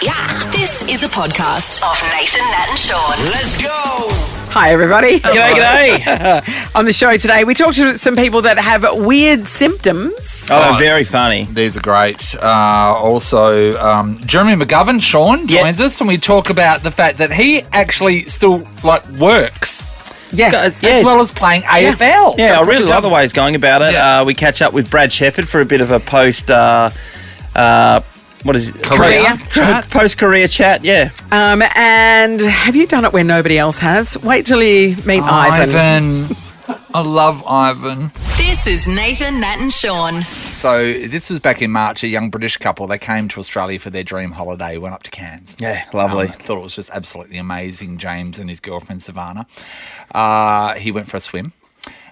Yeah. This is a podcast of Nathan, Nat and Sean. Let's go. Hi, everybody. G'day. On the show today, we talked to some people that have weird symptoms. Oh, very funny. These are great. Also, Jeremy McGovern, Sean, joins us, and we talk about the fact that he actually still works. Yeah. As well as playing AFL. Yeah, I really love the way he's going about it. Yeah. We catch up with Brad Sheppard for a bit of a post... what is it? Career chat. Post-career chat, yeah. And have you done it where nobody else has? Wait till you meet Ivan. I love Ivan. This is Nathan, Nat and Sean. So this was back in March, a young British couple. They came to Australia for their dream holiday, went up to Cairns. Yeah, lovely. I thought it was just absolutely amazing, James and his girlfriend Savannah. He went for a swim.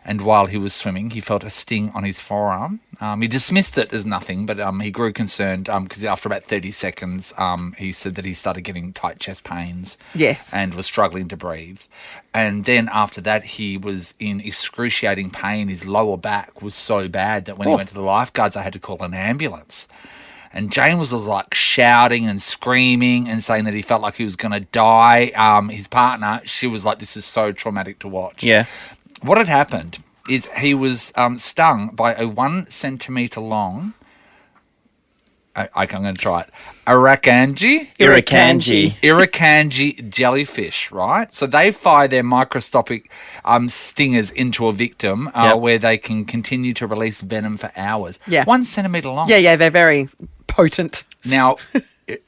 And while he was swimming, he felt a sting on his forearm. He dismissed it as nothing, but he grew concerned because after about 30 seconds, he said that he started getting tight chest pains. Yes. And was struggling to breathe. And then after that, he was in excruciating pain. His lower back was so bad that when he went to the lifeguards, I had to call an ambulance. And James was like shouting and screaming and saying that he felt like he was going to die. His partner, she was like, this is so traumatic to watch. Yeah. What had happened is he was stung by a 1 centimetre long, I'm going to try it, Irukandji jellyfish, right? So they fire their microscopic stingers into a victim where they can continue to release venom for hours. Yeah. 1 centimetre long. Yeah, they're very potent. Now,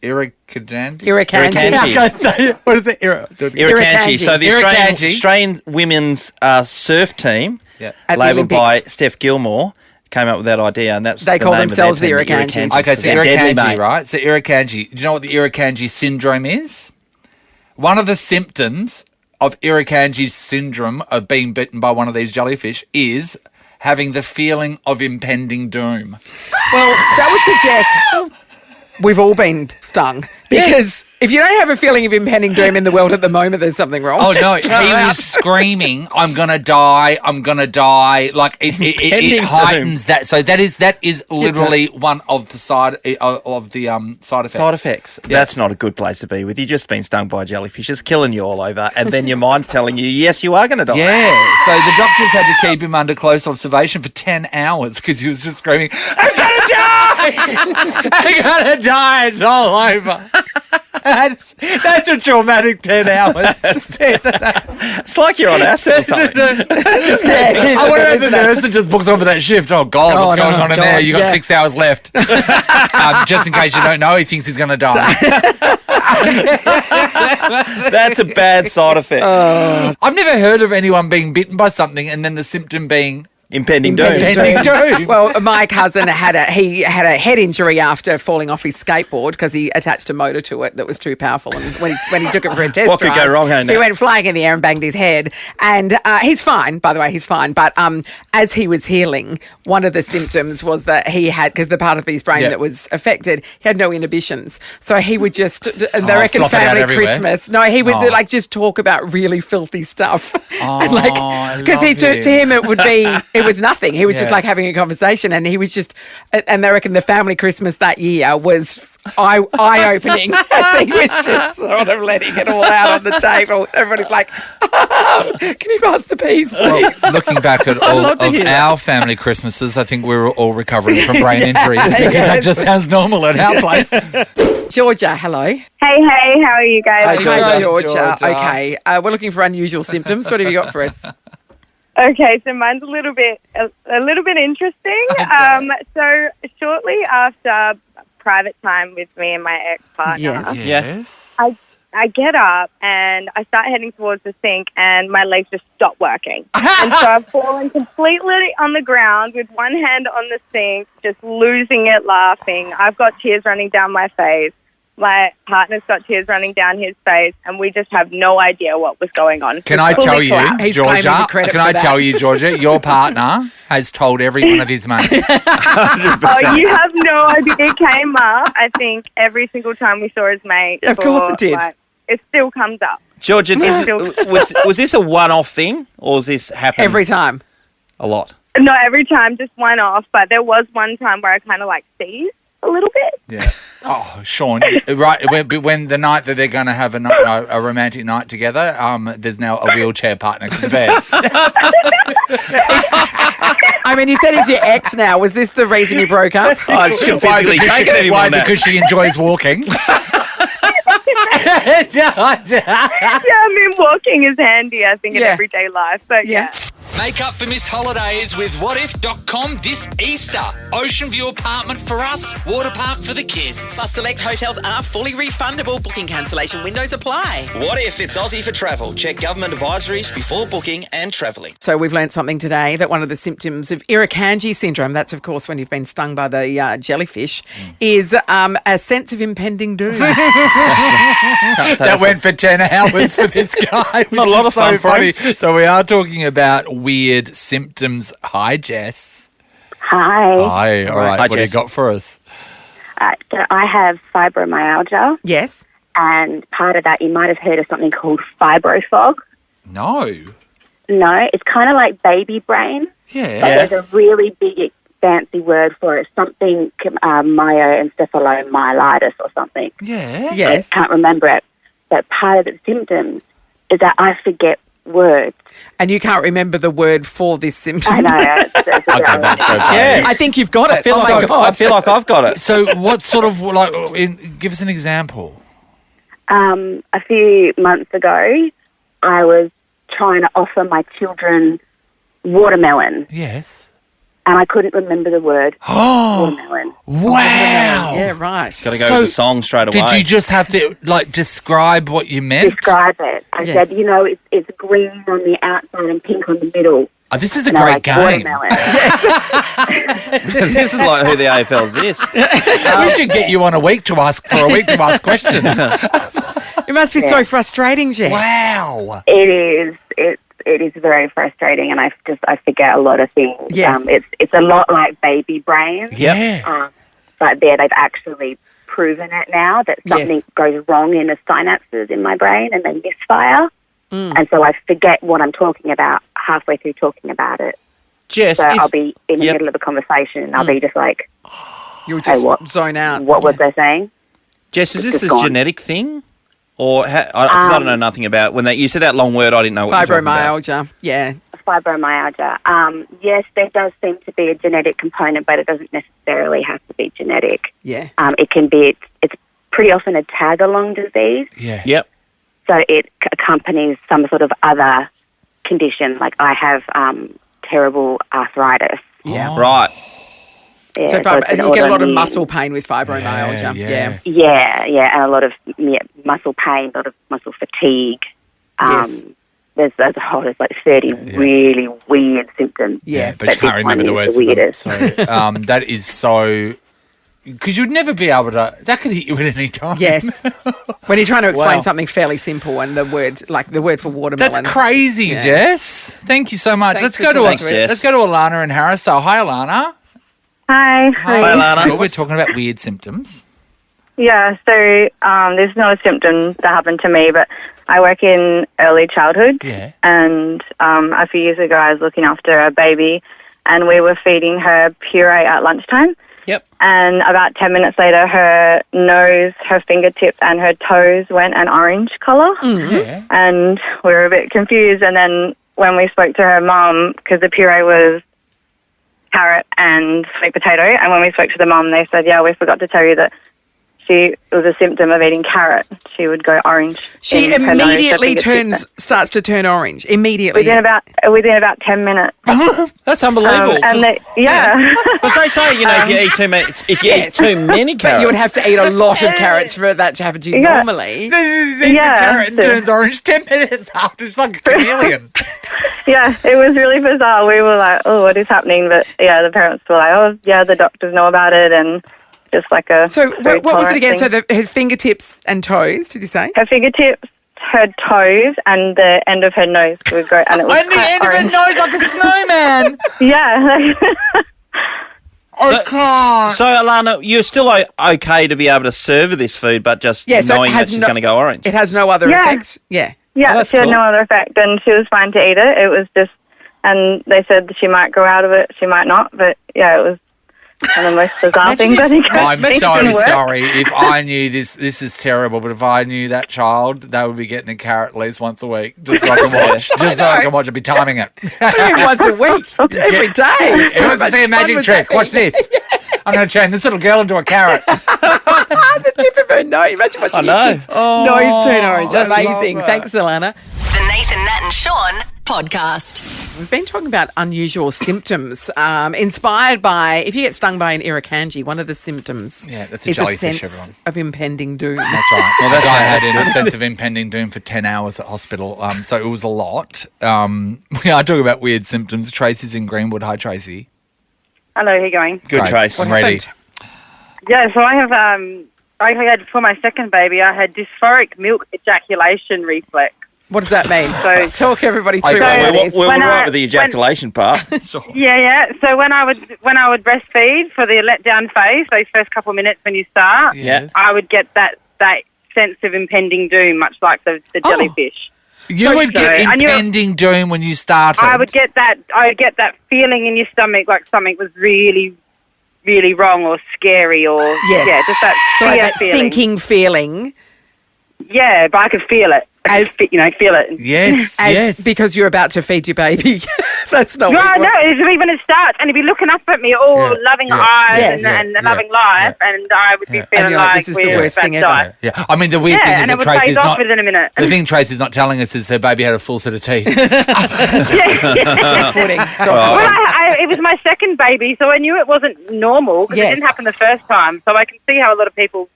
Irukandji? Irukandji. What is it? Irukandji. So the Irukandji. Australian women's surf team, Yeah. At the labelled by Olympics. Steph Gilmore, came up with that idea, and that's They the call name of their themselves the team, Irukandjis. Okay, so They're deadly, Irukandji, mate. right? So Irukandji. Do you know what the Irukandji syndrome is? One of the symptoms of Irukandji syndrome of being bitten by one of these jellyfish is having the feeling of impending doom. Well, that would suggest we've all been stung. Because if you don't have a feeling of impending doom in the world at the moment, there's something wrong. Oh, no, he was screaming, I'm going to die, I'm going to die. Like, it Impending heightens that. So that is literally one of the side effects. Side effects. Yeah. That's not a good place to be with. You've just been stung by a jellyfish. It's killing you all over. And then your mind's telling you, yes, you are going to die. Yeah, so the doctors had to keep him under close observation for 10 hours because he was just screaming, I'm going to die! I'm going to die, it's all over. That's a traumatic 10 hours. It's like you're on acid or something. Yeah, it is, I wonder if the isn't it? nurse that just books on for that shift. Oh, God, Oh, what's going no, on in God, there? You got yeah. 6 hours left. Just in case you don't know, he thinks he's going to die. That's a bad side effect. I've never heard of anyone being bitten by something and then the symptom being Impending doom. impending doom. Well, my cousin had a head injury after falling off his skateboard because he attached a motor to it that was too powerful. And when he took it for a test What could drive, go wrong, hey, Nat? he went flying in the air and banged his head. And he's fine, by the way, he's fine. But as he was healing, one of the symptoms was that he had, because the part of his brain that was affected, he had no inhibitions. So he would just, they reckon flop it out family everywhere. Christmas. No, he would just talk about really filthy stuff. I Because love to him it was nothing. He was just Yeah. like having a conversation, and he was just, and they reckon the family Christmas that year was eye-opening. As he was just sort of letting it all out on the table. Everybody's like, can you pass the peas, please? Well, looking back at all love to of hear that. our family Christmases, I think we were all recovering from brain injuries because that just sounds normal at our place. Georgia, hello. Hey, how are you guys? Hi, Georgia. Hi, Georgia. Georgia. Okay, we're looking for unusual symptoms. What have you got for us? Okay, so mine's a little bit interesting. Okay. So shortly after private time with me and my ex-partner, Yes. Yes. I get up and I start heading towards the sink and my legs just stop working. And so I've fallen completely on the ground with one hand on the sink, just losing it laughing. I've got tears running down my face. My partner's got tears running down his face, and we just have no idea what was going on. Can We're I tell fully you, collapsed. He's claiming Georgia? the credit Can for I that. tell you, Georgia? Your partner has told every one of his mates. 100%. Oh, you have no idea. It came up, I think, every single time we saw his mate. Of course it did. It still comes up. Georgia, was this a one-off thing, or was this happening Every time. a lot? No, every time, just one off. But there was one time where I kind of like seized. a little bit. Yeah. Oh, Sean, right, when the night that they're going to have a romantic night together, there's now a wheelchair part next to the bed. I mean, you said he's your ex now. Was this the reason you broke up? I just couldn't physically take it anymore. Why? Because she enjoys walking. Yeah, I mean, walking is handy, I think, in everyday life. But yeah. Make up for missed holidays with whatif.com this Easter. Ocean view apartment for us, water park for the kids. Plus, select hotels are fully refundable. Booking cancellation windows apply. What if it's Aussie for travel? Check government advisories before booking and travelling. So we've learnt something today that one of the symptoms of Irukandji syndrome, that's of course when you've been stung by the jellyfish, is a sense of impending doom. That went for 10 hours for this guy. Not a lot of fun for him. So we are talking about weird symptoms. Hi, Jess. Hi. Hi. All right. Hi, What do you Jess. got for us? So I have fibromyalgia, Yes. and part of that, you might have heard of something called fibrofog. No. No, it's kind of like baby brain. Yeah. But there's a really big fancy word for it, something myoencephalomyelitis or something. Yeah. Yes. I can't remember it. But part of the symptoms is that I forget words. And you can't remember the word for this symptom. I know. Okay, that's okay. Yes. I think you've got it. I feel like I've got it. So what sort of, give us an example. A few months ago, I was trying to offer my children watermelon, Yes. and I couldn't remember the word watermelon. Wow. Yeah, right. Got to go with the song straight away. Did you just have to, describe what you meant? Describe it. I Yes. said, it's green on the outside and pink on the middle. Oh, this is a And I great like game. watermelon. This is like who the AFL's this. We should get you on a week to ask questions. It must be so frustrating, Jess. Wow. It is. It is very frustrating, and I forget a lot of things. Yes. It's a lot like baby brain. Yeah. But they've actually proven it now that something goes wrong in the synapses in my brain and they misfire. And so I forget what I'm talking about halfway through talking about it. Jess, So I'll be in the middle of a conversation and I'll be just like, You'll just what? zone out. what was I saying? Jess, is this just a gone. genetic thing? Or, because I don't know nothing about, when you said that long word, I didn't know what you were talking about. Fibromyalgia, yeah. Fibromyalgia. Yes, there does seem to be a genetic component, but it doesn't necessarily have to be genetic. Yeah. It can be, it's pretty often a tag-along disease. Yeah. Yep. So it accompanies some sort of other condition. Like I have terrible arthritis. Yeah. Right. Yeah, So it's an you get a lot of autoimmune- muscle pain with fibromyalgia. Yeah. Yeah, and a lot of muscle pain, a lot of muscle fatigue. Yes. There's like 30 really weird symptoms. Yeah. But you this can't remember one the is words the for them. weirdest. So that is so... Because you'd never be able to... That could hit you at any time. Yes. When you're trying to explain Wow. something fairly simple and the word for watermelon. That's crazy, Yeah. Jess. Thank you so much. Thanks for Let's talking to us. Jess. go to Alana in Harrisdale. Hi, Alana. Hi. Hi, Alana. We're talking about weird symptoms. Yeah, so this is not a symptom that happened to me, but I work in early childhood. Yeah. And a few years ago, I was looking after a baby, and we were feeding her puree at lunchtime. Yep. And about 10 minutes later, her nose, her fingertips, and her toes went an orange colour. Yeah. And we were a bit confused. And then when we spoke to her mum, because the puree was carrot and sweet potato, and when we spoke to the mum, they said, yeah, we forgot to tell you that it was a symptom of eating carrot. She would go orange. She in her nose, her immediately fingertips. starts to turn orange. Immediately. Within about 10 minutes. That's unbelievable. And Because they say, if you eat too many, eat too many carrots. But you would have to eat a lot of carrots for that to happen to you normally. Yeah. Carrot turns orange 10 minutes after. It's like a chameleon. Yeah, it was really bizarre. We were like, oh, what is happening? But yeah, the parents were like, oh, yeah, the doctors know about it, and just like a. So very what was it again? tolerant So her fingertips and toes, did you say? her fingertips, her toes, and the end of her nose would go, and it was And the quite end of her orange. nose like a snowman. Yeah. I can't. So, Alana, you're still okay to be able to serve her this food, but just Yeah, so it knowing that has she's no- going to go orange. It has no other Yeah. effects? Yeah. Yeah, Oh, that's she had cool. no other effect, and she was fine to eat it. It was just, and they said she might grow out of it, she might not, but yeah, it was And the most bizarre thing, but I'm so sorry. If I knew this is terrible, but if I knew that child, they would be getting a carrot at least once a week, just so I can watch. Just so I can watch and be timing it. Once a week, every day. Who wants to see a magic trick? Watch this. I'm going to turn this little girl into a carrot. The tip of her nose. Imagine watching your kids' nose turn orange. That's Amazing. Thanks, Alana. The Nathan, Nat and Sean podcast. We've been talking about unusual symptoms, inspired by, if you get stung by an Irukandji, one of the symptoms that's a is jellyfish, a sense everyone. of impending doom. That's right. Well, that guy had a sense of impending doom for 10 hours at hospital, so it was a lot. I talk about weird symptoms. Tracy's in Greenwood. Hi, Tracy. Hello, how you going? Good, Trace. What Ready. happened? Yeah, so I have, I had, for my second baby, I had dysphoric milk ejaculation reflex. What does that mean? So talk everybody through Okay. what it is. We're When right I- with the ejaculation part. Yeah. So when I would breastfeed for the letdown phase, those first couple of minutes when you start, Yeah. I would get that sense of impending doom, much like the jellyfish. You would get I knew- impending doom when you started. I would get that feeling in your stomach, like something was really, really wrong or scary, or just that So fear that feeling. sinking feeling. Yeah, but I could feel it. I could feel it. Yes, yes. Because you're about to feed your baby. That's not No, what you no, want. it's when it starts, and he'd be looking up at me, all loving eyes and loving life, and I would be And feeling you're like, like this is the we're worst about thing to ever. die. Yeah, I mean the weird thing is and it that would Tracy's phase off not. within a minute. The thing Tracy's not telling us is her baby had a full set of teeth. Just pudding. Well, it was my second baby, so I knew it wasn't normal because Yes. it didn't happen the first time. So I can see how a lot of people,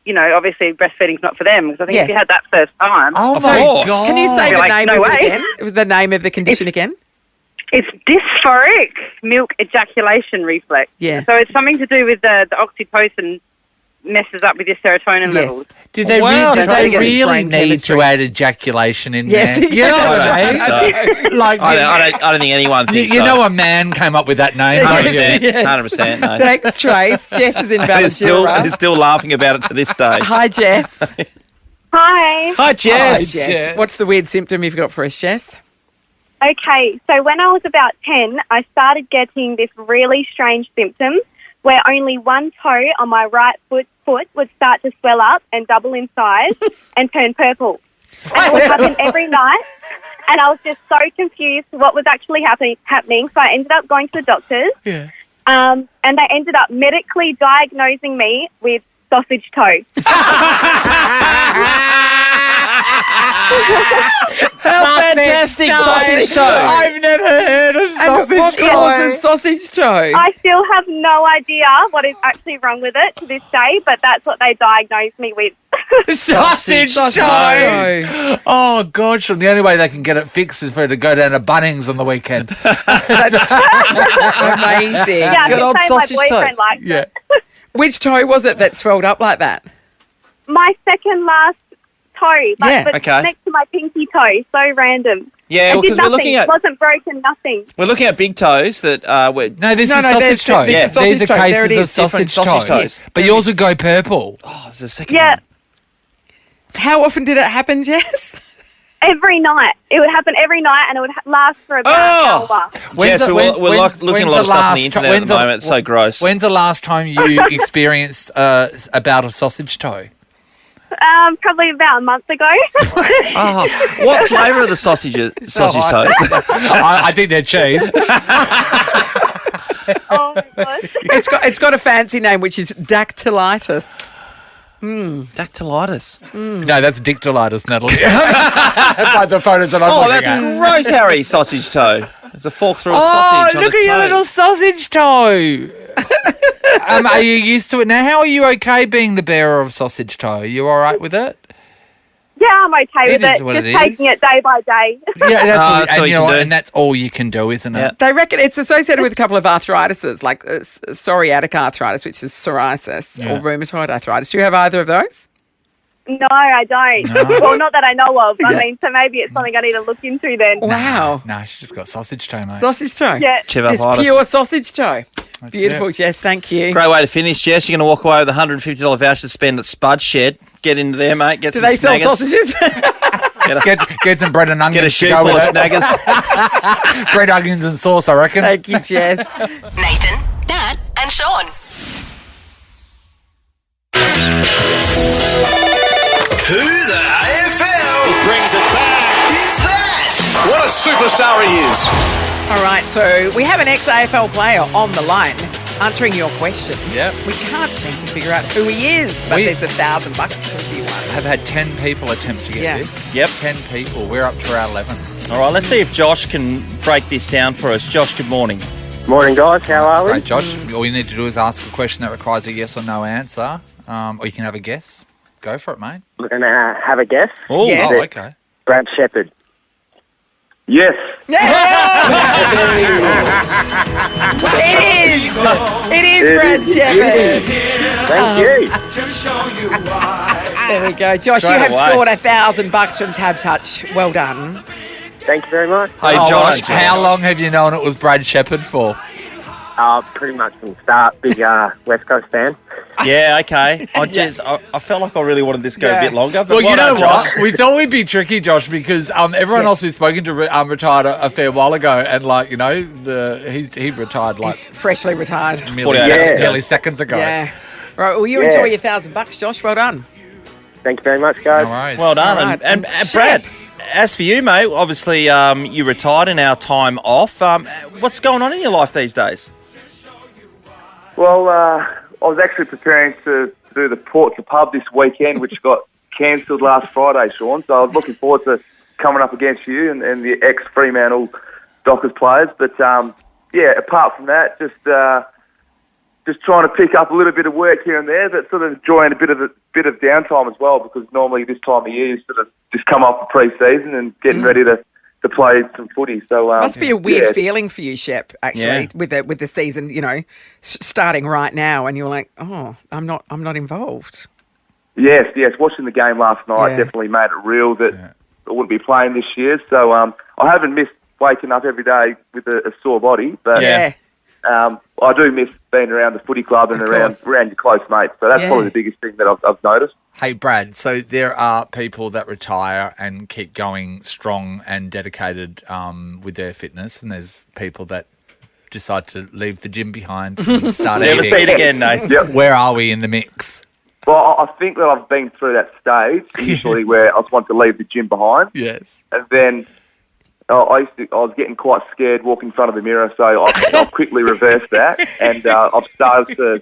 obviously breastfeeding's not for them, because I think Yes. if you had that first time, Oh Of my course. god! Can you say the Like, name no of it way. again? The name of the condition again? it's dysphoric milk ejaculation reflex. Yeah. So it's something to do with the oxytocin messes up with your serotonin levels. Did they, Wow, did Tracy. they really Brain need chemistry. to add ejaculation in Yes. there? You know what I I don't mean? think so. Like, I don't think anyone you, thinks you so. know a man came up with that name. don't you? 100%. 100%. No. Thanks, Trace. Jess is in He's Valentura. still laughing about it to this day. Hi, Jess. Hi. Hi, Jess. Jess. What's the weird symptom you've got for us, Jess? Okay, so when I was about 10, I started getting this really strange symptom where only one toe on my right foot would start to swell up and double in size and turn purple. And it would happen every night, and I was just so confused what was actually happening. So I ended up going to the doctors, and they ended up medically diagnosing me with sausage toe. How fantastic. Sausage toe. I've never heard of And sausage what toe. causes sausage toe? I still have no idea what is actually wrong with it to this day, but that's what they diagnosed me with. Sausage toe. toe. Oh, God. Sure. The only way they can get it fixed is for her to go down to Bunnings on the weekend. That's amazing. Yeah, I'm Good just old saying my sausage toe. boyfriend likes Yeah. it. Which toe was it that swelled up like that? My second last toe, Yeah, but okay. next to my pinky toe. So random. Yeah, It did because we're nothing. looking at It wasn't broken, nothing. big toes that were. No, this No, is no, sausage there's- toe. there's a These are sausage toe. There it cases of is. sausage Different sausage toe. toes. But yours would go purple. Oh, there's a second Yeah, one. How often did it happen, Jess? every night. It would happen every night, and it would last for about Oh! an hour. Jess, we're looking at a lot of stuff on the internet at the moment. It's so gross. When's the last time you experienced a bout of sausage toe? Probably about a month ago. Oh, what flavour are the sausage toes? I think they're cheese. Oh my god. It's got a fancy name, which is dactylitis. Dactylitis. No, that's dictylitis, Natalie. By the photos that I'm Oh, looking that's at. gross, Harry. Sausage toe. There's a fork through a Oh, sausage on look a at your toe. little sausage toe. Are you used to it now? How are you okay being the bearer of sausage toe? Are you all right with it? Yeah, I'm okay It with is it. what Just it taking is. it day by day. Yeah, that's all, that's all and, you you know can what, do. and that's all you can do, isn't Yeah. it? They reckon it's associated with a couple of arthritises, like psoriatic arthritis, which is psoriasis, Yeah. or rheumatoid arthritis. Do you have either of those? No, I don't. Well, not that I know of. I mean, so maybe it's something I need to look into then. Wow. No, she just got sausage toe, mate. Sausage toe. Yeah. Just Chivapitis. pure sausage toe. That's Beautiful, it. Jess. Thank you. Great way to finish, Jess. You're going to walk away with a $150 voucher to spend at Spud Shed. Get into there, mate. Get Do some they sell snaggers. sausages? Get some bread and onions. Get a to shoe go full with of it. snaggers. Bread, onions, and sauce, I reckon. Thank you, Jess. Nathan, Nat and Sean. Who the AFL brings it back is that? What a superstar he is. All right, so we have an ex-AFL player on the line answering your question. Yep. We can't seem to figure out who he is, but there's $1,000 to be won. Have had 10 people attempt to get this. Yep. 10 people. We're up to our 11th. All right, let's see if Josh can break this down for us. Josh, good morning. Morning, guys. How are we? Great, Josh. All you need to do is ask a question that requires a yes or no answer, or you can have a guess. Go for it, mate. We're going to have a guess. Oh, Yeah. Oh, okay. Brad Sheppard. Yes. It is Brad Sheppard. Thank you. There we go. Josh, Straight you have away. scored $1,000 from Tab Touch. Well done. Thank you very much. Hey, Oh, well Josh, done, Josh. how long have you known it was Brad Sheppard for? Pretty much from the start, big West Coast fan. Yeah, okay. I felt like I really wanted this to go a bit longer. But Well, you know done, Josh. what? We thought we'd be tricky, Josh, because everyone else who's spoken to retired a fair while ago, and he retired He's freshly retired. nearly seconds ago. Yeah. Right, well, you enjoy your $1,000, Josh. Well done. Thank you very much, guys. No worries. Well done. All right. And And Brad, as for you, mate, obviously you retired in our time off. What's going on in your life these days? Well, I was actually preparing to do the Port to Pub this weekend, which got cancelled last Friday, Sean. So I was looking forward to coming up against you and the ex-Fremantle Dockers players. But, apart from that, just trying to pick up a little bit of work here and there, but sort of enjoying a bit of downtime as well, because normally this time of year you sort of just come off the pre-season and getting ready to play some footy. So Must be a weird feeling for you, Shep, actually, Yeah. with the season, starting right now, and you're like, oh, I'm not involved. Yes. Watching the game last night Yeah. definitely made it real that I wouldn't be playing this year. So I haven't missed waking up every day with a sore body, but Yeah. I do miss being around the footy club and Of around your close mates. So that's probably the biggest thing that I've noticed. Hey, Brad, so there are people that retire and keep going strong and dedicated with their fitness, and there's people that decide to leave the gym behind and start Never eating. see it again, Nate. Yep. Where are we in the mix? Well, I think that I've been through that stage initially where I just wanted to leave the gym behind. Yes. And then I was getting quite scared walking in front of the mirror, so I've quickly reversed that, and I've started to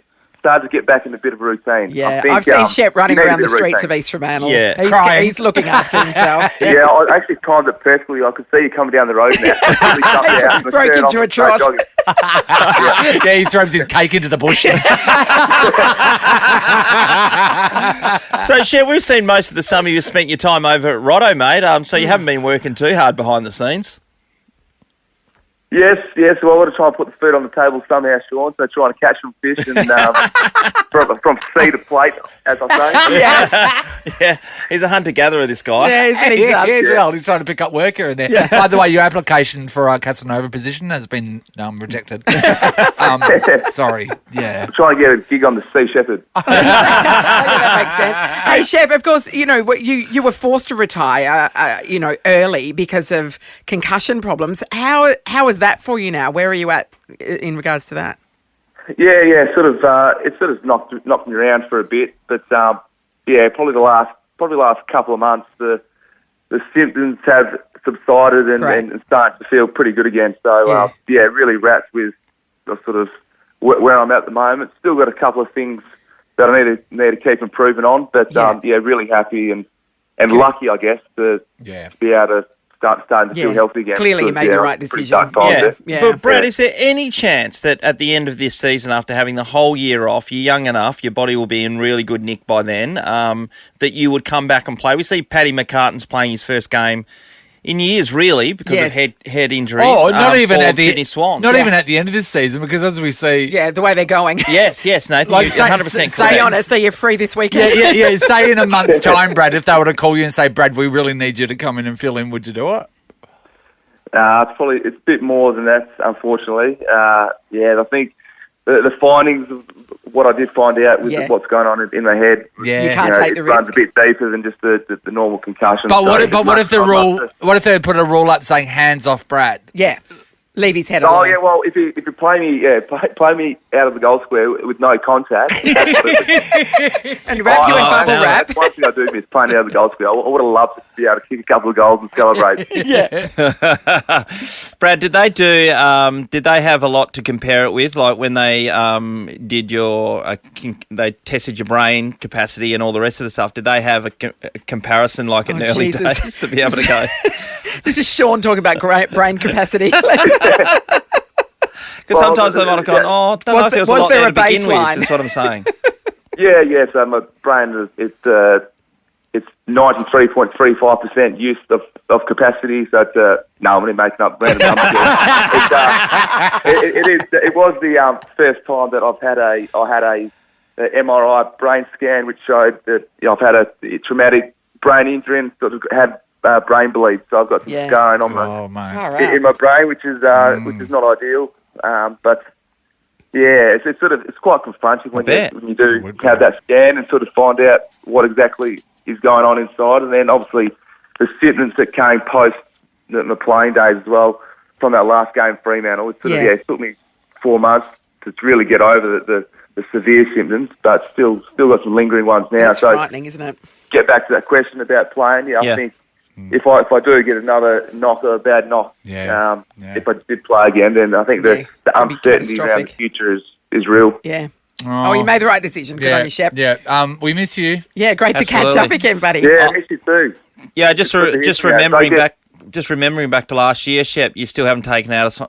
get back in a bit of a routine. Yeah, I think, I've seen Shep running you need a around bit the of streets routine. of East Fremantle. Yeah. Crying. He's looking after himself. Yeah, I actually timed it perfectly. I could see you coming down the road now. Quickly jumped out, Broke turned into off a and started trot. jogging. Yeah, he throws his cake into the bush. So, Shep, we've seen most of the summer you've spent your time over at Rotto, mate. So you haven't been working too hard behind the scenes. Yes. Well, I want to try and put the food on the table somehow, Sean. So trying to catch some fish and from sea to plate, as I say. Yeah, he's a hunter-gatherer, this guy. Yeah, isn't he just? Well, he's trying to pick up work here and there. By the way, your application for our Casanova position has been rejected. Sorry. Yeah. I'm trying to get a gig on the Sea Shepherd. That makes sense. Hey, Shep, of course, you were forced to retire, early because of concussion problems. How is that for you now? Where are you at in regards to that? Yeah. It sort of knocked me around for a bit, but probably the last couple of months, the symptoms have subsided and starting to feel pretty good again. So really wrapped with sort of where I'm at the moment. Still got a couple of things that I need to keep improving on, but really happy and lucky, I guess, to be able to starting to feel healthy again. Clearly you made the right decision. But Brad, is there any chance that at the end of this season, after having the whole year off, you're young enough, your body will be in really good nick by then, that you would come back and play? We see Paddy McCartan's playing his first game in years, really, because of head injuries. Oh, not even at the Sydney Swans. Not even at the end of this season, because as we see, the way they're going. Yes, Nathan, you're 100% correct. Stay honest, so you're free this weekend. Yeah. Say in a month's time, Brad, if they were to call you and say, Brad, we really need you to come in and fill in, would you do it? It's a bit more than that, unfortunately. I think the findings of what I did find out with what's going on in my head. Yeah, you can't take the risk. It runs a bit deeper than just the normal concussion. But what if they put a rule up saying hands off Brad? Yeah. Leave his head Oh alone. yeah, well if you play me play me out of the goal square with no contact, and wrap you in bubble wrap. One thing I do miss playing out of the goal square. I would have loved to be able to kick a couple of goals and celebrate. Yeah. Brad, did they do? Did they have a lot to compare it with? Like when they did they tested your brain capacity and all the rest of the stuff. Did they have a comparison like in early days to be able to go? This is Sean talking about brain capacity. Because sometimes they might have gone, don't know if there was a lot there to begin with, that's what I'm saying. Yeah, so my brain, it's 93.35% use of capacity, so it's, no, I'm only making up random numbers. It was the first time that I had a MRI brain scan which showed that I've had a traumatic brain injury and sort of had brain bleed, so I've got some scarring on in my brain, which is not ideal. But yeah, it's quite confronting when you do have that scan and sort of find out what exactly is going on inside, and then obviously the symptoms that came post the playing days as well from that last game in Fremantle. It took me 4 months to really get over the severe symptoms, but still got some lingering ones now. That's frightening, isn't it? Get back to that question about playing. I think if I do get another knock or a bad knock, if I did play again, then I think the uncertainty around the future is real. Yeah. Oh, you made the right decision. Good on you, Shep. Yeah. We miss you. Yeah, great to catch up again, buddy. Yeah, I miss you too. Yeah, just remembering back to last year, Shep, you still haven't taken us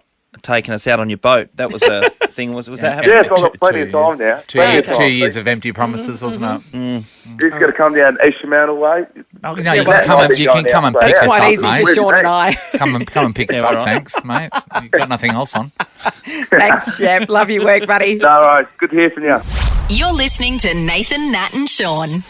out on your boat. That was a thing. Was that happening? Yeah, so I've got plenty of time now. 2 years of empty promises, wasn't it? You've got to come down East Fremantle way. No, you can come and pick us up, quite easy mate. for Sean and I. Come and pick us up, thanks, mate. You've got nothing else on. Thanks, Shep. Love your work, buddy. No worries. Good to hear from you. You're listening to Nathan, Nat and Sean.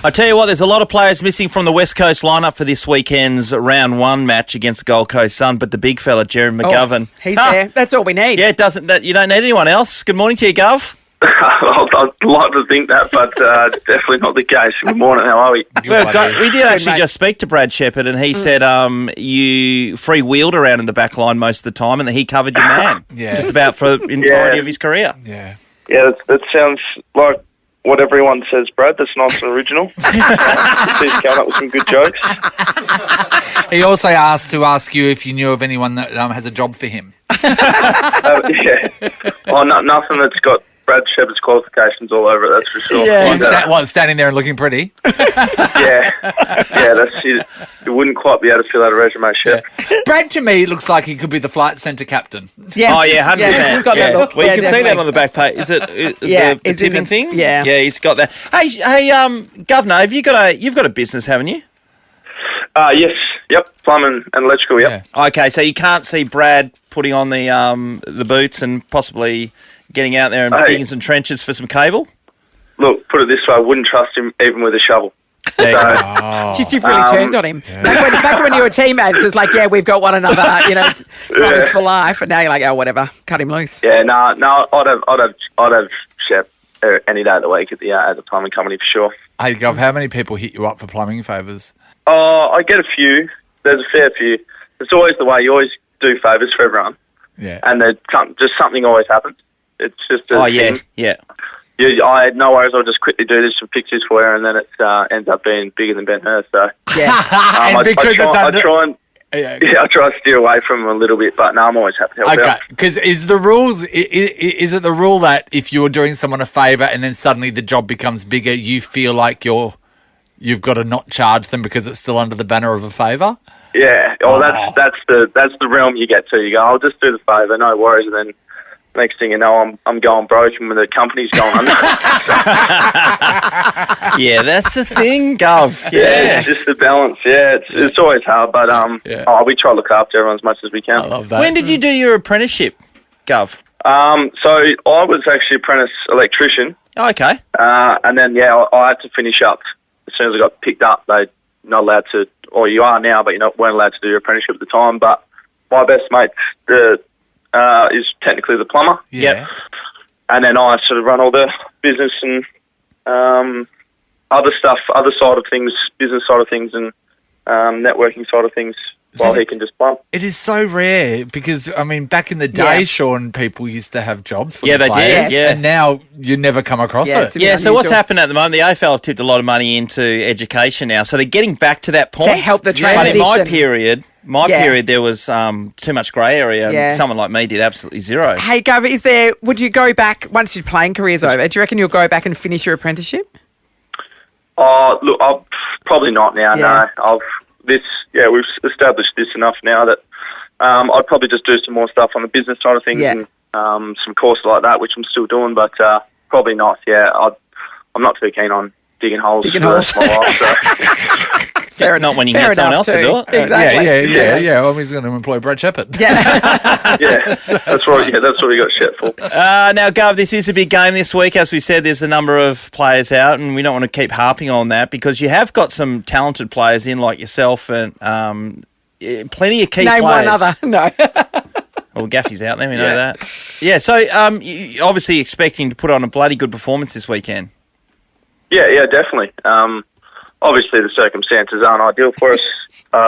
I tell you what, there's a lot of players missing from the West Coast lineup for this weekend's round 1 match against the Gold Coast Sun, but the big fella, Jez McGovern. He's there. That's all we need. Yeah, you don't need anyone else. Good morning to you, Gov. I'd like to think that, but it's definitely not the case. Good morning, how are we? We did actually just speak to Brad Sheppard, and he said you freewheeled around in the back line most of the time, and that he covered your man just about for the entirety of his career. Yeah, that sounds like what everyone says, Brad. That's nice and original. He's coming up with some good jokes. He also asked you if you knew of anyone that has a job for him. Nothing that's got Brad Sheppard's qualifications all over it, that's for sure. Yeah. Standing there and looking pretty? Yeah, that's it. You wouldn't quite be able to fill out a resume, Shep. Brad, to me, looks like he could be the flight centre captain. Yeah. Oh, yeah, 100%. Yeah, he's got that look. Well, you can see that on the back page. Is it the tipping thing? Yeah. Yeah, he's got that. Hey, Governor, you've got a business, haven't you? Yes. Yep. Plumbing and electrical, yep. Yeah. Okay, so you can't see Brad putting on the boots and possibly getting out there and digging some trenches for some cable? Look, put it this way, I wouldn't trust him even with a shovel. Just you've really turned on him. Yeah. Back when you were teammates, it was like, we've got one another, promise for life. And now you're like, whatever, cut him loose. Yeah, no, I'd have Shep any day of the week at the plumbing company for sure. Hey, Gov, how many people hit you up for plumbing favours? I get a few. There's a fair few. It's always the way. You always do favours for everyone. Yeah. And just something always happens. It's just a thing. Yeah. I had no worries. I'll just quickly do this some pictures for you, and then it ends up being bigger than Ben Hur. So and because I try to steer away from him a little bit, but no, I'm always happy to help out. Because is it the rule that if you're doing someone a favour and then suddenly the job becomes bigger, you feel like you've got to not charge them because it's still under the banner of a favour? Yeah. That's the realm you get to. You go, I'll just do the favour, no worries, and then next thing you know, I'm going broke and the company's going under. Yeah, that's the thing, Gov. Yeah. It's just the balance. Yeah, it's always hard, but we try to look after everyone as much as we can. I love that. When did you do your apprenticeship, Gov? So I was actually apprentice electrician. Oh, okay. And then I had to finish up as soon as I got picked up. They're not allowed to, or you are now, but weren't allowed to do your apprenticeship at the time. But my best mate is technically the plumber. Yeah. And then I sort of run all the business and other stuff, other side of things, business side of things and networking side of things while he can just plump. It is so rare because, I mean, back in the day, Sean, people used to have jobs for the they players, did, yeah. and now you never come across it. Yeah, so what's happened at the moment, the AFL have tipped a lot of money into education now, so they're getting back to that point. To help the transition. But in my period, there was too much grey area. Yeah. Someone like me did absolutely zero. Hey, Gov, would you go back, once your playing career's over, do you reckon you'll go back and finish your apprenticeship? Look, I'll probably not now. Yeah. No, we've established this enough now that I'd probably just do some more stuff on the business side of things and some courses like that, which I'm still doing, but probably not. Yeah, I'm not too keen on digging holes for my life. So. Fair enough. Not when you need someone else to do it. Exactly. Yeah. Well, he's going to employ Brad Sheppard. Yeah, that's right. Yeah, that's what we got Shep for. Now, Gov, this is a big game this week. As we said, there's a number of players out, and we don't want to keep harping on that because you have got some talented players in, like yourself, and plenty of key Name players. one other. No. Well, Gaffy's out there. We know that. Yeah. So, you're obviously expecting to put on a bloody good performance this weekend. Yeah, definitely. Obviously, the circumstances aren't ideal for us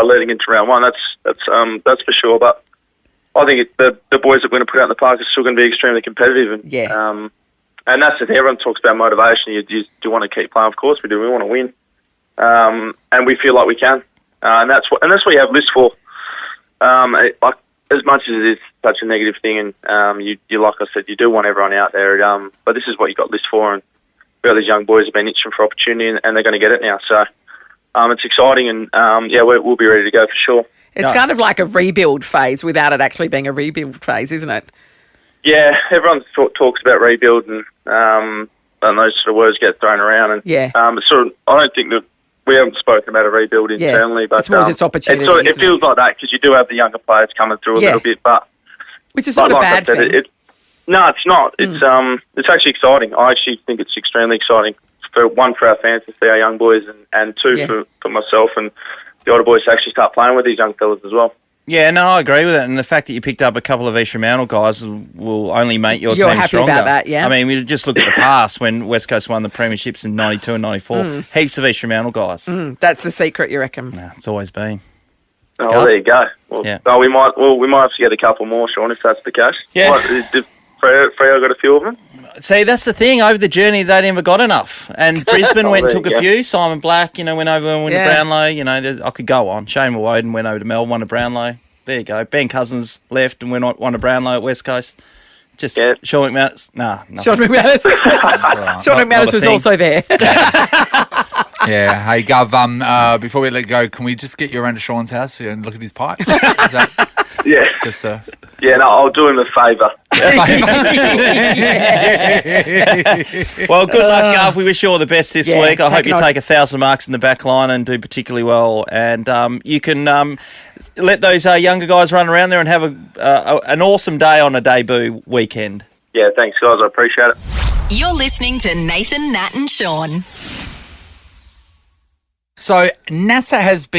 leading into round one. That's for sure. But I think the boys that we're going to put out in the park are still going to be extremely competitive. And that's the thing. Everyone talks about motivation. You want to keep playing. Of course we do. We want to win, and we feel like we can. And that's what you have lists for. As much as it is such a negative thing, and you like I said, you do want everyone out there. But this is what you got lists for, and these young boys have been itching for opportunity, and they're going to get it now. So it's exciting, and we'll be ready to go for sure. It's kind of like a rebuild phase without it actually being a rebuild phase, isn't it? Yeah, everyone talks about rebuild, and those sort of words get thrown around. And I don't think that we haven't spoken about a rebuild internally, but it's more just opportunity. It feels like that because you do have the younger players coming through a little bit, but which is not a bad thing. No, it's not. It's actually exciting. I actually think it's extremely exciting for our fans to see our young boys, and two for myself and the older boys to actually start playing with these young fellas as well. Yeah, no, I agree with it. And the fact that you picked up a couple of East Fremantle guys will only make your team happy stronger. About that, yeah? I mean, we just look at the past when West Coast won the premierships in 92 and 94. Heaps of East Fremantle guys. That's the secret, you reckon? Nah, it's always been. Oh, there you go. Well, we might have to get a couple more, Sean, if that's the case. Yeah. Freo got a few of them? See, that's the thing. Over the journey, they never got enough. And Brisbane went and took a few. Simon Black, went over and won a Brownlow. I could go on. Shane Woden went over to Melbourne, won a Brownlow. There you go. Ben Cousins left and won a Brownlow at West Coast. Just Sean McManus. Sean McManus. Sean McManus was also there. Yeah. Hey, Gov, before we let go, can we just get you around to Sean's house and look at his pipes? I'll do him a favour. Well, good luck, Gov. We wish you all the best this week. I hope you take 1,000 marks in the back line and do particularly well. And you can let those younger guys run around there and have an awesome day on a debut weekend. Yeah, thanks, guys. I appreciate it. You're listening to Nathan, Nat and Sean. So NASA has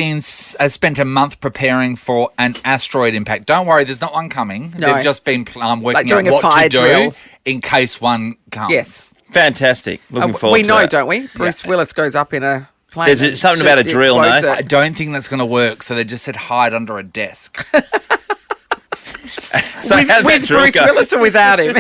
spent a month preparing for an asteroid impact. Don't worry, there's not one coming. No. They've just been working doing out a what to fire do drill. in case one comes. Yes. Fantastic. Looking forward to that. We know, that. don't we? Bruce Willis goes up in a plane. There's something about a drill, no? I don't think that's going to work, so they just said hide under a desk. So with Bruce Willis or without him?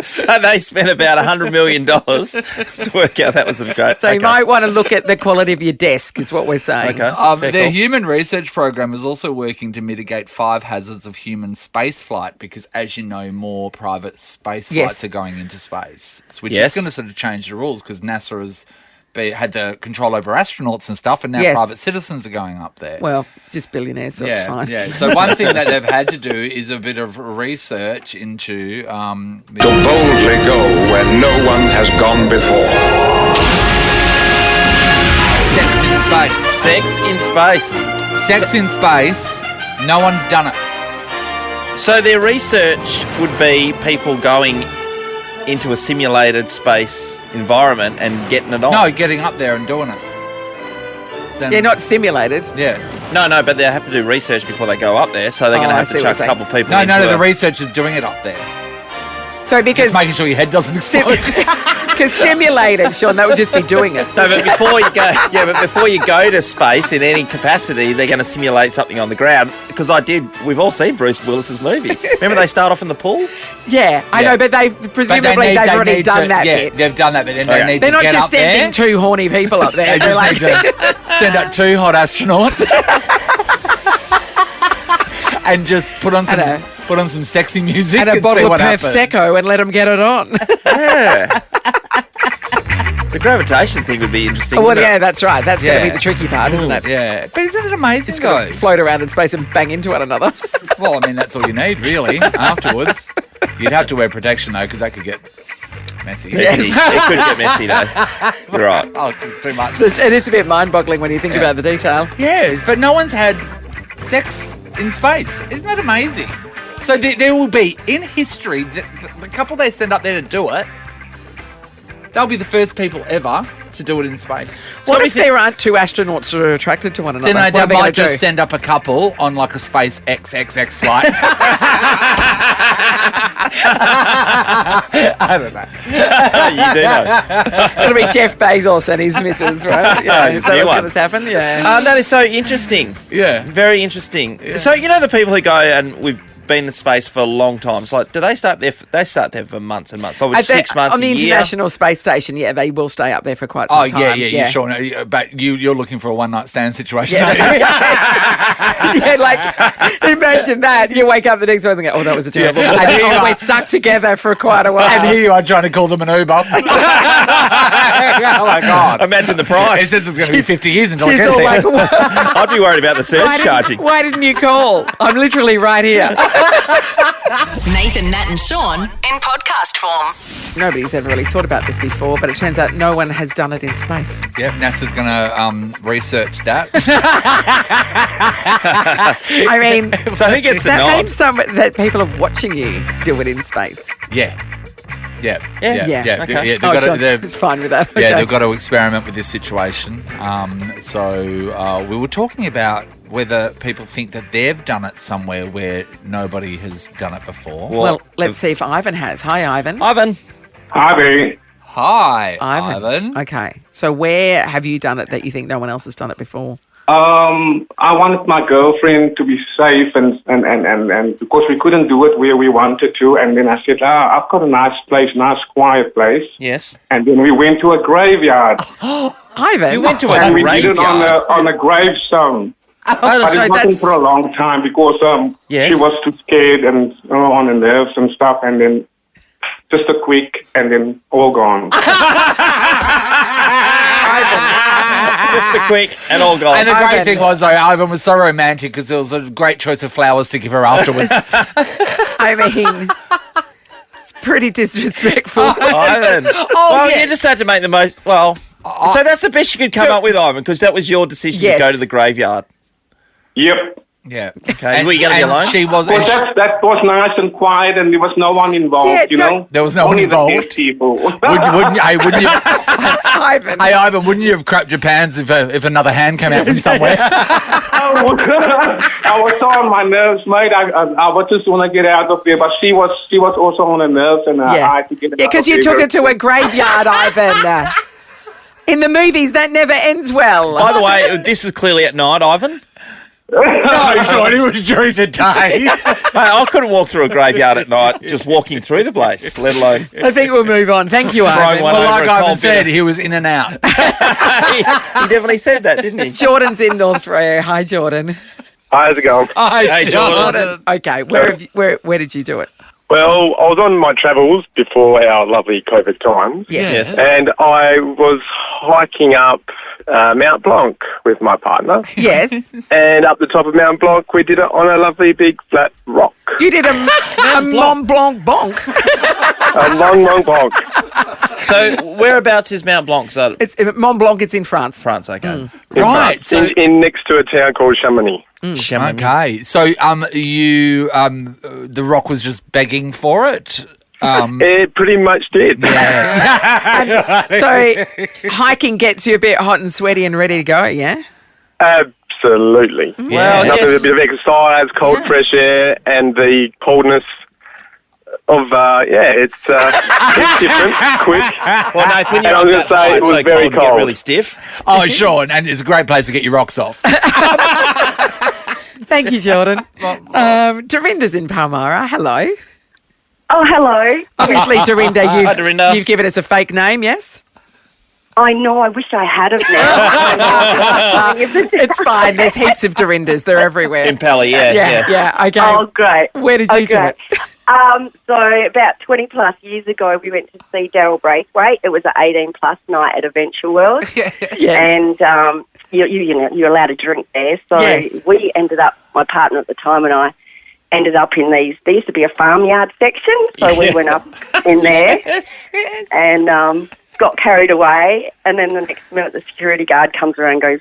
So they spent about $100 million to work out that was the great. So you might want to look at the quality of your desk, is what we're saying. Okay. Their human research program is also working to mitigate 5 hazards of human space flight because, as you know, more private space flights are going into space, which is going to sort of change the rules because NASA has had the control over astronauts and stuff, and now private citizens are going up there. Well, just billionaires, so it's fine. Yeah. So one thing that they've had to do is a bit of research into to boldly go where no one has gone before. Sex in space. Sex in space. Sex in space. No one's done it. So their research would be people going into a simulated space environment and getting it on. No, getting up there and doing it. They're not simulated. Yeah. No, but they have to do research before they go up there, so they're going to have to chuck a couple of people No, the research is doing it up there. So because... Just making sure your head doesn't explode. Because simulated, Sean, that would just be doing it. No, but before you go to space in any capacity, they're going to simulate something on the ground. Because we've all seen Bruce Willis's movie. Remember they start off in the pool? Yeah, I know, but they've already done that bit. They've done that, but then they need They're to not get just up there. sending two horny people up there. They just need to send up two hot astronauts and just put on some sexy music and a bottle of Prosecco and let them get it on. Yeah. The gravitation thing would be interesting. Well, yeah, that's right. That's going to be the tricky part, isn't it? Yeah. But isn't it amazing, It's going to float around in space and bang into one another. Well, I mean, that's all you need, really, afterwards. You'd have to wear protection, though, because that could get messy. Yes. It could get messy, though. You're right. Oh, it's just too much. It is a bit mind-boggling when you think about the detail. Yeah, but no one's had sex in space. Isn't that amazing? So there will be, in history, the couple they send up there to do it, they'll be the first people ever to do it in space. What if there aren't two astronauts that are attracted to one another? Then they might just send up a couple on like a space XXX flight. I don't know. You do know. It'll be Jeff Bezos and his missus, right? Yeah, is that what's going to happen? Yeah. That is so interesting. Yeah. Very interesting. Yeah. So, the people who go, and we've been in space for a long time. So, do they start there? They start there for months and months. 6 months, on the International Space Station. Yeah, they will stay up there for quite some time. Yeah. You sure know, but you're looking for a one-night stand situation. Yes. Yeah, like imagine that. You wake up the next morning and go, "Oh, that was a terrible mistake. We're stuck together for quite a while." And here you are trying to call them an Uber. Oh my God! Imagine the price. It says it's going to be 50 years until she's all like, I'd be worried about the surge charging. Why didn't you call? I'm literally right here. Nathan, Nat and Sean in podcast form. Nobody's ever really thought about this before, but it turns out no one has done it in space. Yep, NASA's going to research that. I mean, so who gets the nod? That means that people are watching you do it in space. Yeah. Okay. It's fine with that. Yeah, they've got to experiment with this situation. So we were talking about whether people think that they've done it somewhere where nobody has done it before. Well, let's see if Ivan has. Hi, Ivan. Hi. Hi, Ivan. Okay. So where have you done it that you think no one else has done it before? I wanted my girlfriend to be safe and because we couldn't do it where we wanted to, and then I said, I've got a nice quiet place. Yes. And then we went to a graveyard. Ivan, you went to a and graveyard? We did it on a gravestone. But it wasn't for a long time because she was too scared and on the nerves and stuff, and then just a quick and then all gone. Just a quick and all gone. And the great thing was, though, Ivan was so romantic because it was a great choice of flowers to give her afterwards. I mean, it's pretty disrespectful. Ivan. You just had to make the most. Well, so that's the best you could come up with, Ivan, because that was your decision to go to the graveyard. Yep. Yeah. Okay. Were you going to be alone? She was. Well, that was nice and quiet, and there was no one involved. There was no one involved. Only the dead people. Wouldn't you? Ivan. Hey, Ivan, wouldn't you have crapped your pants if another hand came out from somewhere? I was so on my nerves, mate. I just want to get out of there, but she was also on her nerves, and I had to get out. Yeah, because you took her to a graveyard, Ivan. In the movies, that never ends well. By the way, this is clearly at night, Ivan. No, Sean, it was during the day. Mate, I couldn't walk through a graveyard at night just walking through the place, let alone... I think we'll move on. Thank you, Ivan. Well, like Ivan said, he was in and out. He definitely said that, didn't he? Jordan's in North Rio. Hi, Jordan. Hi, how's it going? Hi, Jordan. Okay, where did you do it? Well, I was on my travels before our lovely COVID times. Yes. And I was hiking up Mount Blanc with my partner. Yes. And up the top of Mount Blanc, we did it on a lovely big flat rock. You did a Mont Blanc bonk. A long bonk. So, whereabouts is Mount Blanc? It's Mont Blanc. It's in France. France, okay. Right. So in next to a town called Chamonix. Okay. So, you the rock was just begging for it. It pretty much did. Yeah. So, hiking gets you a bit hot and sweaty and ready to go. Yeah. Absolutely. Well, a bit of exercise, cold fresh air, and the coldness it's different, quick. Well, Nath, when And I you're was up that gonna say high, it it's was so very cold to get cold. really stiff. Oh, Sean, and it's a great place to get your rocks off. Thank you, Jordan. Dorinda's in Palmyra. Hello. Oh, hello. Obviously, Dorinda, Hi, Dorinda. you've given us a fake name, yes? I know. I wish I had of now. It's fine. There's heaps of Dorindas. They're everywhere. In Pally, Yeah, okay. Oh, great. Where did you do it? So about 20 plus years ago, we went to see Daryl Braithwaite. It was an 18 plus night at Adventure World. Yes. And you're allowed to drink there. So Yes. we ended up, my partner at the time and I, ended up in there used to be a farmyard section. So we went up in there and got carried away. And then the next minute, the security guard comes around and goes,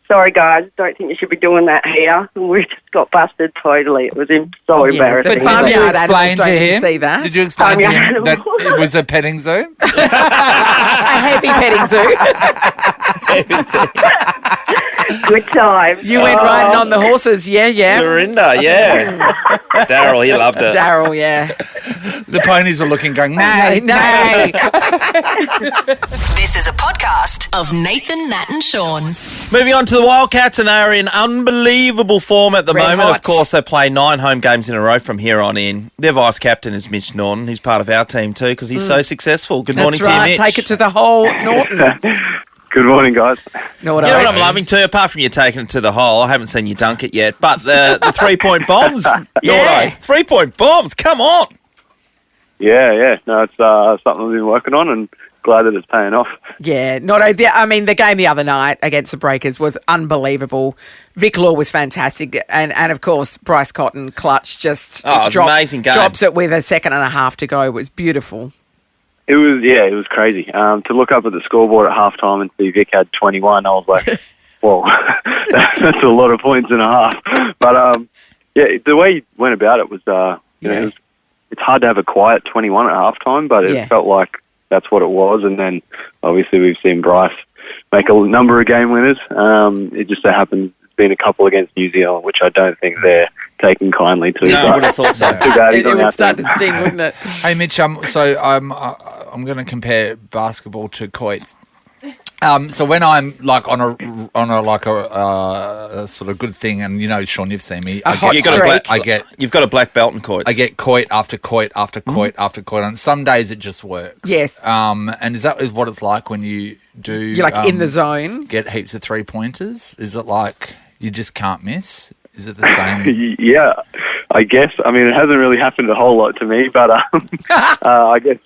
"Sorry, guys, don't think you should be doing that here." And we just got busted totally. It was so embarrassing. But did you explain to him? See that? Did you explain to him that it was a petting zoo? A heavy petting zoo. Good time. You went riding on the horses, yeah. Dorinda, yeah. Daryl, he loved it. Daryl, yeah. The ponies were looking, going, nay. This is a podcast of Nathan, Nat and Sean. Moving on to the Wildcats, and they are in unbelievable form at the Red moment. hot. Of course, they play 9 home games in a row from here on in. Their vice-captain is Mitch Norton. He's part of our team too because he's so successful. Good morning That's right. to you, Mitch. Take it to the hole, Norton. Good morning, guys. Norton. You know what I'm loving too? Apart from you taking it to the hole, I haven't seen you dunk it yet, but the 3-point bombs, Yeah. 3-point bombs, come on. Yeah. No, it's something we've been working on and glad that it's paying off. Yeah, the game the other night against the Breakers was unbelievable. Vic Law was fantastic, and of course Bryce Cotton clutch just it was an amazing game. drops it with a second and a half to go. It was beautiful. It was crazy. To look up at the scoreboard at halftime and see Vic had 21, I was like, whoa, that's a lot of points and a half. But the way he went about it was, it's hard to have a quiet 21 at halftime, but it felt like that's what it was. And then obviously we've seen Bryce make a number of game winners. It just so happens it's been a couple against New Zealand, which I don't think they're taking kindly to. No, I would have thought so. Too bad he's It on would our start team. to sting, wouldn't it? Hey, Mitch, I'm going to compare basketball to quoits. So when I'm like on a sort of good thing, and you know, Sean, you've seen me. You've got a black belt in quoits. I get quoit after quoit after quoit after quoit, and some days it just works. Yes. And is that what it's like when you do? You're like in the zone. Get heaps of 3-pointers. Is it like you just can't miss? Is it the same? Yeah, I guess. I mean, it hasn't really happened a whole lot to me, but I guess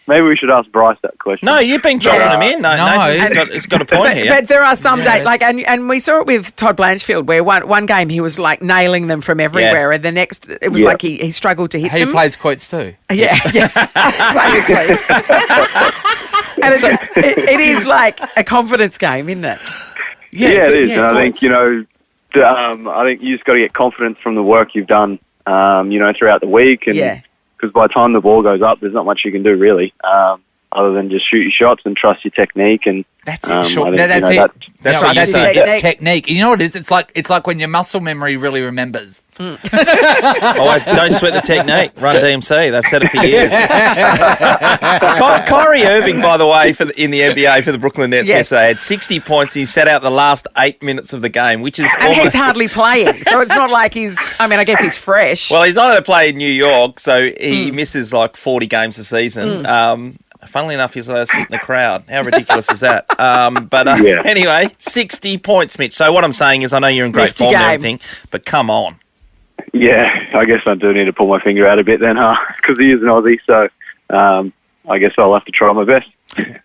maybe we should ask Bryce that question. No, you've been dropping them in. No. Nathan's got a point here. But there are some days, and we saw it with Todd Blanchfield, where one game he was like nailing them from everywhere, and the next it was like he struggled to hit them. He plays quoits too. Yeah, yes, and it is like a confidence game, isn't it? Yeah, it is. And I think I think you just got to get confidence from the work you've done, throughout the week, and because by the time the ball goes up, there's not much you can do really, other than just shoot your shots and trust your technique. And that's it. Sean. That's it. That's right. That's technique. You know what it is? It's like when your muscle memory really remembers. Always don't sweat the technique. Run DMC. They've said it for years. Kyrie Irving, by the way, in the NBA for the Brooklyn Nets yesterday, had 60 points. He sat out the last 8 minutes of the game, which is he's hardly playing, so it's not like he's. I mean, I guess he's fresh. Well, he's not going to play in New York, so he misses like 40 games a season. Funnily enough, he's allowed to sit in the crowd. How ridiculous is that? Anyway, 60 points, Mitch. So what I'm saying is I know you're in great form and everything, but come on. Yeah, I guess I do need to pull my finger out a bit then, because he is an Aussie, so I guess I'll have to try my best.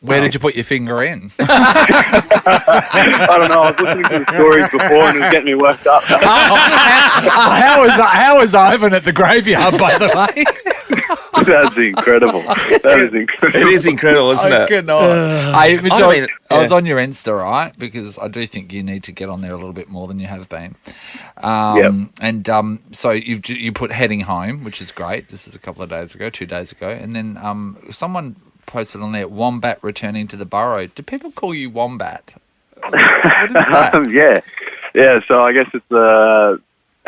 Where did you put your finger in? I don't know. I was listening to the stories before and it was getting me worked up. How was Ivan at the graveyard, by the way? That's incredible. That is incredible. It is incredible, isn't it? I was on your Insta, right? Because I do think you need to get on there a little bit more than you have been. And so you put heading home, which is great. This is a couple of days ago, 2 days ago. And then someone posted on there, Wombat returning to the burrow. Do people call you Wombat? What is that? Yeah. So I guess it's a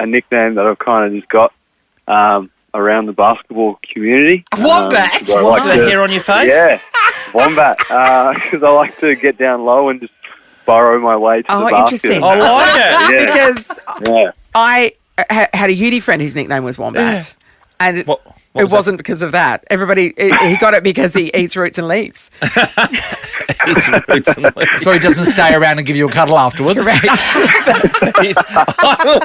nickname that I've kind of just got. around the basketball community. Wombat? What's the hair on your face? Yeah, wombat. Because I like to get down low and just burrow my way to the basket. Interesting. I like it. Because I had a uni friend whose nickname was Wombat. And it wasn't because of that. Everybody, he got it because he eats roots and leaves. Eats roots and leaves. So he doesn't stay around and give you a cuddle afterwards. Correct. I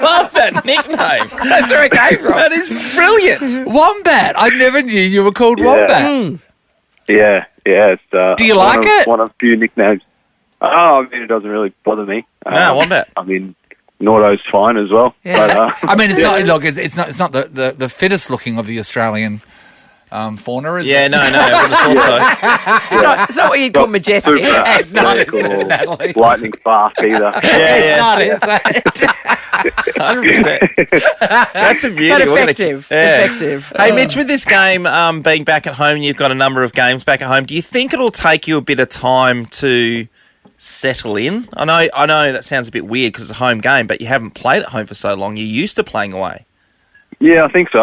love that nickname. That's where it came from. That is brilliant. Wombat. I never knew you were called Wombat. Yeah. It's, do you like it? One of a few nicknames. Oh, I mean, it doesn't really bother me. No, Wombat. I mean, Nordo's fine as well. Yeah. But, I mean, it's not. Look, it's not the fittest looking of the Australian fauna, is it? No. I would have thought It's not what you'd call majestic. It's not, is it, or Natalie? lightning fast either. It's not, is it? 100%. That's a beauty. But effective. Effective. Hey, Mitch, with this game being back at home, you've got a number of games back at home. Do you think it'll take you a bit of time to settle in? I know that sounds a bit weird because it's a home game, but you haven't played at home for so long. You're used to playing away. Yeah, I think so.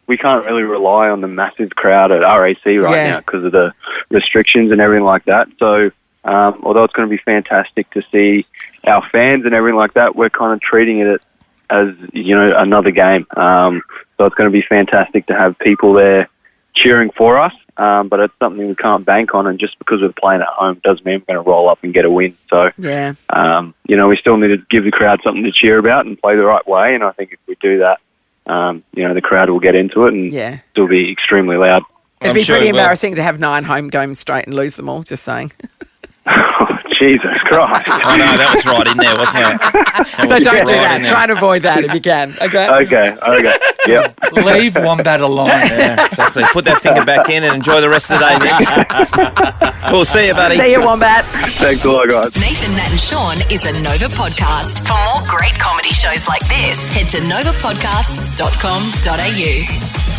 We can't really rely on the massive crowd at RAC now because of the restrictions and everything like that. So, although it's going to be fantastic to see our fans and everything like that, we're kind of treating it as, another game. So it's going to be fantastic to have people there cheering for us. But it's something we can't bank on, and just because we're playing at home doesn't mean we're going to roll up and get a win. So, we still need to give the crowd something to cheer about and play the right way, and I think if we do that, the crowd will get into it and still be extremely loud. It'd be pretty embarrassing to have 9 home games straight and lose them all, just saying. Oh, Jesus Christ. I know, that was right in there, wasn't it? So don't do that. Try and avoid that if you can, okay? Okay. Yep. Leave Wombat alone. Yeah, exactly. Put that finger back in and enjoy the rest of the day, Mitch. We'll see you, buddy. See you, Wombat. Thanks a lot, guys. Nathan, Nat and Sean is a Nova podcast. For more great comedy shows like this, head to novapodcasts.com.au.